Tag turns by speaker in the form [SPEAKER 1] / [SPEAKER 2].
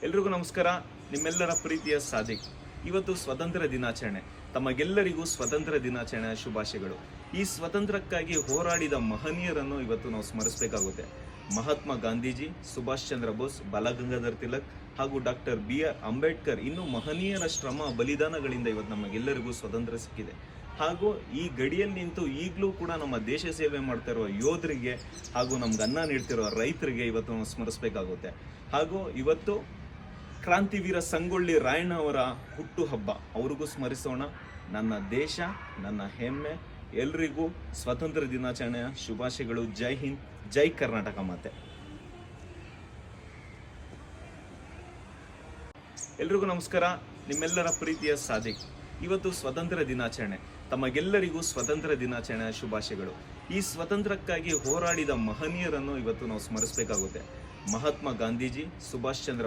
[SPEAKER 1] ಎಲ್ರಿಗೂ ನಮಸ್ಕಾರ. ನಿಮ್ಮೆಲ್ಲರ ಪ್ರೀತಿಯ ಸಾದಿಕ್. ಇವತ್ತು ಸ್ವತಂತ್ರ ದಿನಾಚರಣೆ. ತಮಗೆಲ್ಲರಿಗೂ ಸ್ವತಂತ್ರ ದಿನಾಚರಣೆಯ ಶುಭಾಶಯಗಳು. ಈ ಸ್ವತಂತ್ರಕ್ಕಾಗಿ ಹೋರಾಡಿದ ಮಹನೀಯರನ್ನು ಇವತ್ತು ನಾವು ಸ್ಮರಿಸಬೇಕಾಗುತ್ತೆ. ಮಹಾತ್ಮ ಗಾಂಧೀಜಿ, ಸುಭಾಷ್ ಚಂದ್ರ ಬೋಸ್, ಬಾಲಗಂಗಾಧರ್ ತಿಲಕ್ ಹಾಗೂ ಡಾಕ್ಟರ್ BR ಅಂಬೇಡ್ಕರ್ ಇನ್ನು ಮಹನೀಯರ ಶ್ರಮ ಬಲಿದಾನಗಳಿಂದ ಇವತ್ತು ನಮಗೆಲ್ಲರಿಗೂ ಸ್ವತಂತ್ರ ಸಿಕ್ಕಿದೆ. ಹಾಗೂ ಈ ಗಡಿಯಲ್ಲಿ ನಿಂತು ಈಗಲೂ ಕೂಡ ನಮ್ಮ ದೇಶ ಸೇವೆ ಮಾಡ್ತಾ ಇರುವ ಯೋಧರಿಗೆ ಹಾಗೂ ನಮ್ಗೆ ಅನ್ನ ನೀಡ್ತಿರೋ ರೈತರಿಗೆ ಇವತ್ತು ನಾವು ಸ್ಮರಿಸಬೇಕಾಗುತ್ತೆ. ಹಾಗೂ ಇವತ್ತು ಕ್ರಾಂತಿವೀರ ಸಂಗೊಳ್ಳಿ ರಾಯಣ್ಣ ಅವರ ಹುಟ್ಟು ಹಬ್ಬ, ಅವ್ರಿಗೂ ಸ್ಮರಿಸೋಣ. ನನ್ನ ದೇಶ ನನ್ನ ಹೆಮ್ಮೆ. ಎಲ್ರಿಗೂ ಸ್ವತಂತ್ರ ದಿನಾಚರಣೆಯ ಶುಭಾಶಯಗಳು. ಜೈ ಹಿಂದ್, ಜೈ ಕರ್ನಾಟಕ ಮಾತೆ. ಎಲ್ರಿಗೂ ನಮಸ್ಕಾರ. ನಿಮ್ಮೆಲ್ಲರ ಪ್ರೀತಿಯ ಸಾದಿಕ್. ಇವತ್ತು ಸ್ವತಂತ್ರ ದಿನಾಚರಣೆ. ತಮಗೆಲ್ಲರಿಗೂ ಸ್ವತಂತ್ರ ದಿನಾಚರಣೆಯ ಶುಭಾಶಯಗಳು. ಈ ಸ್ವತಂತ್ರಕ್ಕಾಗಿ ಹೋರಾಡಿದ ಮಹನೀಯರನ್ನು ಇವತ್ತು ನಾವು ಸ್ಮರಿಸಬೇಕಾಗುತ್ತೆ. ಮಹಾತ್ಮ ಗಾಂಧೀಜಿ, ಸುಭಾಷ್ ಚಂದ್ರ